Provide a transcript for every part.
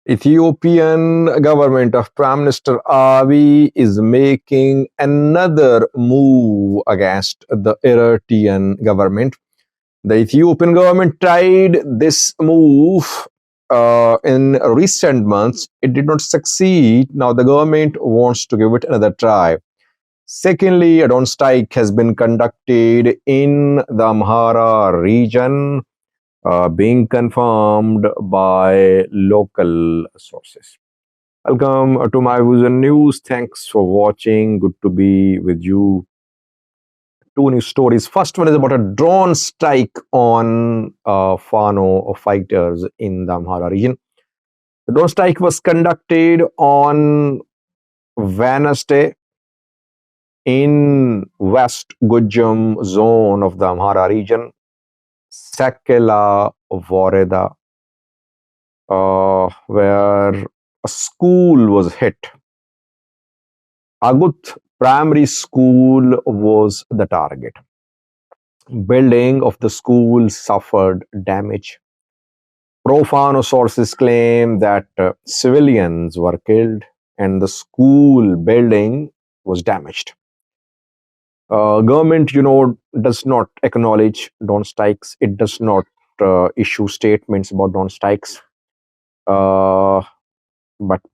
Ethiopian government of Prime Minister Abiy is making another move against the Eritrean government. The Ethiopian government tried this move in recent months. It did not succeed. Now the government wants to give it another try. Secondly, a drone strike has been conducted in the Amhara region, being confirmed by local sources. Welcome to my Vision News. Thanks for watching. Good to be with you. Two news stories. First one is about a drone strike on Fano fighters in the Amhara region. The drone strike was conducted on Wednesday in West Gujum zone of the Amhara region, Sakela Voreda, where a school was hit. Agut Primary School was the target. Building of the school suffered damage. Pro-Fano sources claim that civilians were killed and the school building was damaged. Government, does not acknowledge drone strikes. It does not issue statements about drone strikes. But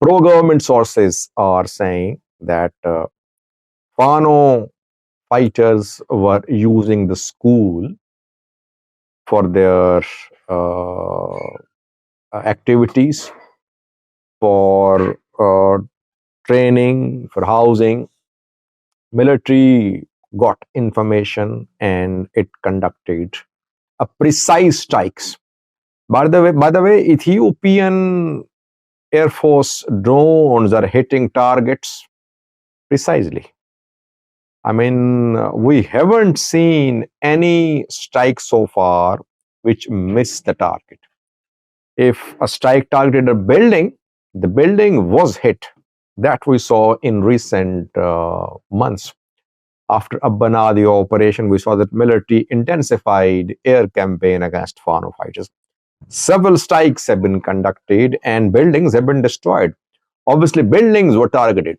pro-government sources are saying that Fano fighters were using the school for their activities, for training, for housing. Military got information and it conducted a precise strikes. By the way, Ethiopian Air Force drones are hitting targets precisely. I mean, we haven't seen any strike so far which missed the target. If a strike targeted a building, the building was hit. That we saw in recent months. After a Banadi operation, we saw that military intensified air campaign against Fano fighters. Several strikes have been conducted and buildings have been destroyed. Obviously, buildings were targeted.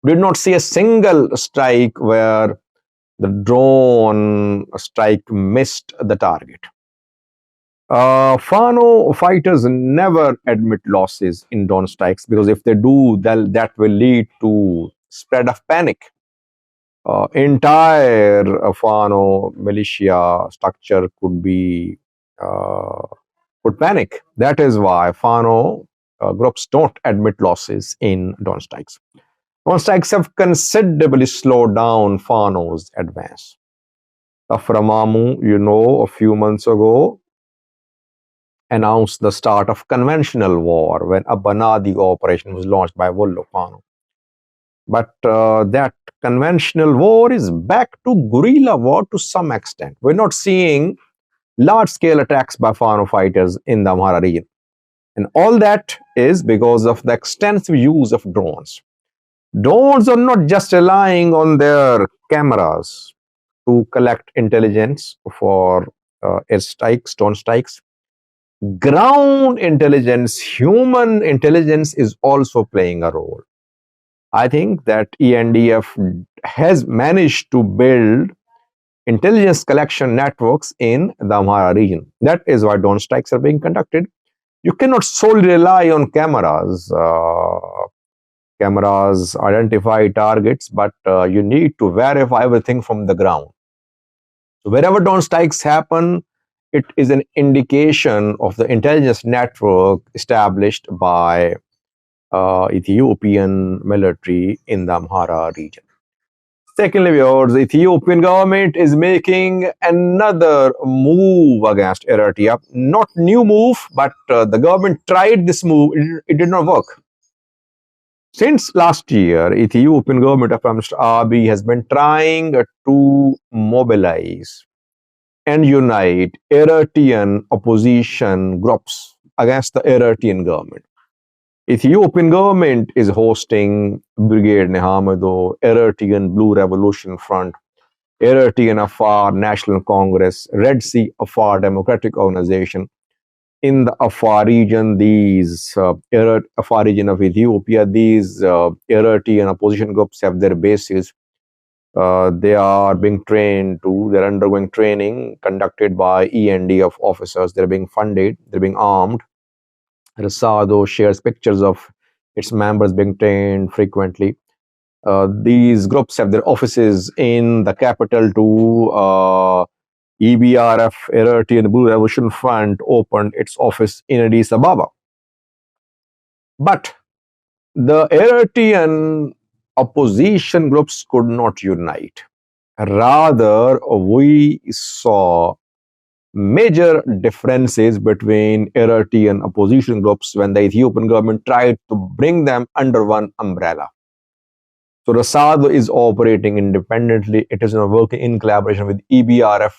We did not see a single strike where the drone strike missed the target. Fano fighters never admit losses in drone strikes because if they do, that will lead to spread of panic. Entire Fano militia structure could panic. That is why Fano groups don't admit losses in drone strikes. Drone strikes have considerably slowed down Fano's advance. Aframamu, a few months ago, announced the start of conventional war when a Banadi operation was launched by Wollo Fano. But that conventional war is back to guerrilla war to some extent. We're not seeing large-scale attacks by Fano fighters in the Amhara region. And all that is because of the extensive use of drones. Drones are not just relying on their cameras to collect intelligence for airstrikes, drone strikes. Ground intelligence, human intelligence is also playing a role. I think that ENDF has managed to build intelligence collection networks in the Amhara region. That is why drone strikes are being conducted. You cannot solely rely on cameras. Cameras identify targets, but you need to verify everything from the ground. So wherever drone strikes happen, it is an indication of the intelligence network established by Ethiopian military in the Amhara region. Secondly, the Ethiopian government is making another move against Eritrea. Not new move, but the government tried this move. It did not work. Since last year, Ethiopian government of Prime Minister Abiy has been trying to mobilize and unite Eritrean opposition groups against the Eritrean government. Ethiopian government is hosting Brigade Nehamado, Eritrean Blue Revolution Front, Eritrean Afar National Congress, Red Sea Afar Democratic Organization. in the Afar region, Afar region of Ethiopia, these Eritrean opposition groups have their bases. They are being trained they're undergoing training conducted by E&D of officers. They're being funded, they're being armed. Rasado shares pictures of its members being trained frequently. These groups have their offices in the capital too. EBRF, Eritrean Blue Revolution Front, opened its office in Addis Ababa. But the Eritrean opposition groups could not unite. Rather, we saw major differences between Eritrean opposition groups when the Ethiopian government tried to bring them under one umbrella. So Rasad is operating independently. It is now working in collaboration with EBRF.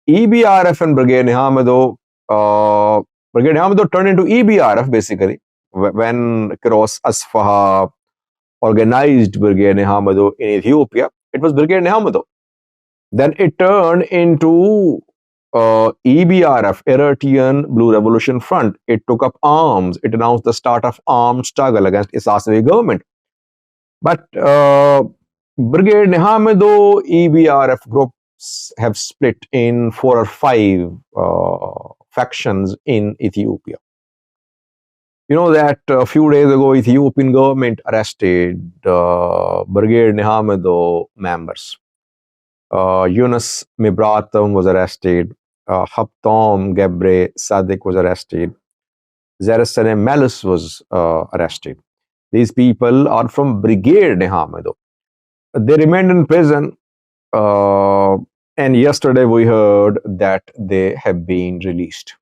EBRF and Brigade Nihamado turned into EBRF basically when Kiros Asfaha organized Brigade Nihamado in Ethiopia. It was Brigade Nihamado. Then it turned into EBRF, Eritrean Blue Revolution Front. It took up arms. It announced the start of armed struggle against Isasevi government. But Brigade Nihamado, EBRF groups have split in 4 or 5 factions in Ethiopia. You know that a few days ago, Ethiopian government arrested Brigade Nihamado members. Yunus Mibratam was arrested. Haptom Gebre Sadik was arrested. Zeresane Melus was arrested. These people are from Brigade Nihamado. They remained in prison, and yesterday we heard that they have been released.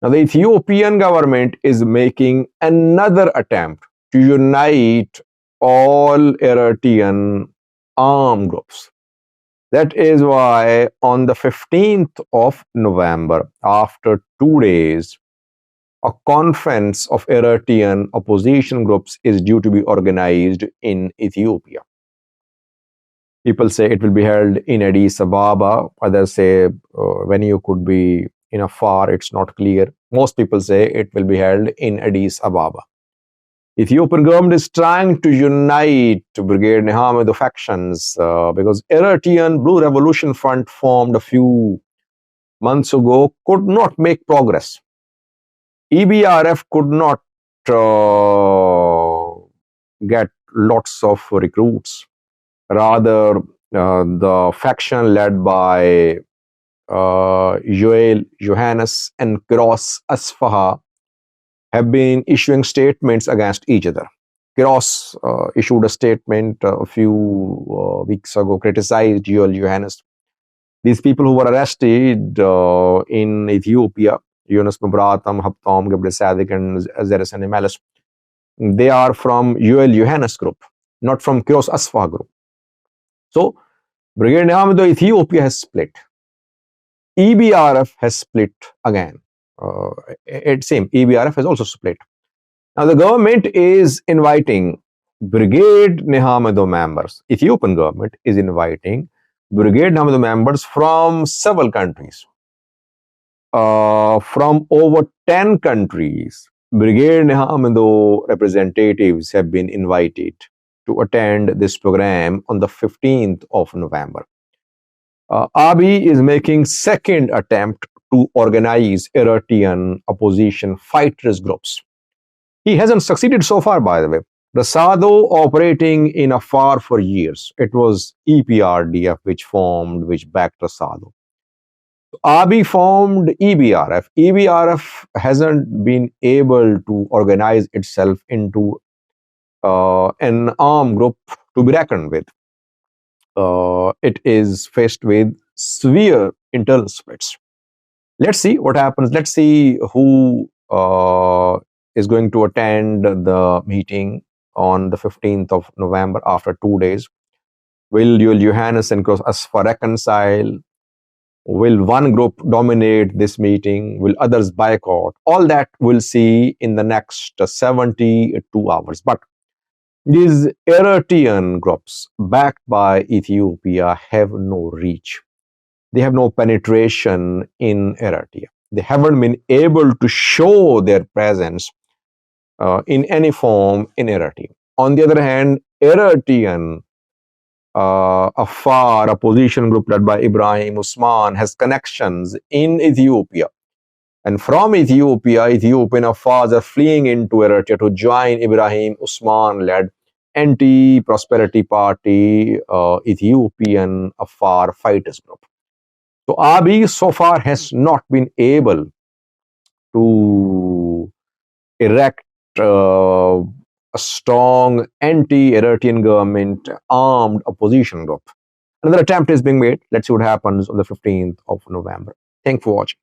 Now, the Ethiopian government is making another attempt to unite all Eritrean armed groups. That is why on the 15th of November, after 2 days, a conference of Eritrean opposition groups is due to be organized in Ethiopia. People say it will be held in Addis Ababa. Others say venue could be in Afar. It's not clear. Most people say it will be held in Addis Ababa. Ethiopian government is trying to unite Brigade Nihamado factions because Eritrean Blue Revolution Front formed a few months ago could not make progress. EBRF could not get lots of recruits. Rather, the faction led by Joel Johannes and Kiros Asfaha have been issuing statements against each other. Kiros issued a statement a few weeks ago, criticized Joel Johannes. These people who were arrested in Ethiopia, Yunus Mubratam, Haptom, Gebre Sadik, and Zeresane Melus, they are from Joel Johannes group, not from Kiros Asfaha group. So, Brigade Nihamado Ethiopia has split. EBRF has split again. EBRF has also split. Now, the government is inviting Brigade Nihamado members. Ethiopian government is inviting Brigade Nihamado members from several countries. From over 10 countries, Brigade Nihamado representatives have been invited to attend this program on the 15th of November. Abiy is making second attempt to organize Eritrean opposition fighters groups. He hasn't succeeded so far, by the way. Rasado operating in Afar for years. It was EPRDF which backed Rasado. Abiy formed EBRF. EBRF hasn't been able to organize itself into an armed group to be reckoned with. It is faced with severe internal splits. Let's see what happens. Let's see who is going to attend the meeting on the 15th of November after 2 days. Will Johannes and Kiros Asfaha reconcile? Will one group dominate this meeting? Will others boycott? All that we'll see in the next 72 hours. But these Eritrean groups backed by Ethiopia have no reach. They have no penetration in Eritrea. They haven't been able to show their presence in any form in Eritrea. On the other hand, Eritrean, a far opposition group led by Ibrahim Usman, has connections in Ethiopia. And from Ethiopia, Ethiopian Afars are fleeing into Eritrea to join Ibrahim Usman-led anti-prosperity party, Ethiopian Afar fighters group. So Abiy so far has not been able to erect a strong anti-Eritrean government armed opposition group. Another attempt is being made. Let's see what happens on the 15th of November. Thanks for watching.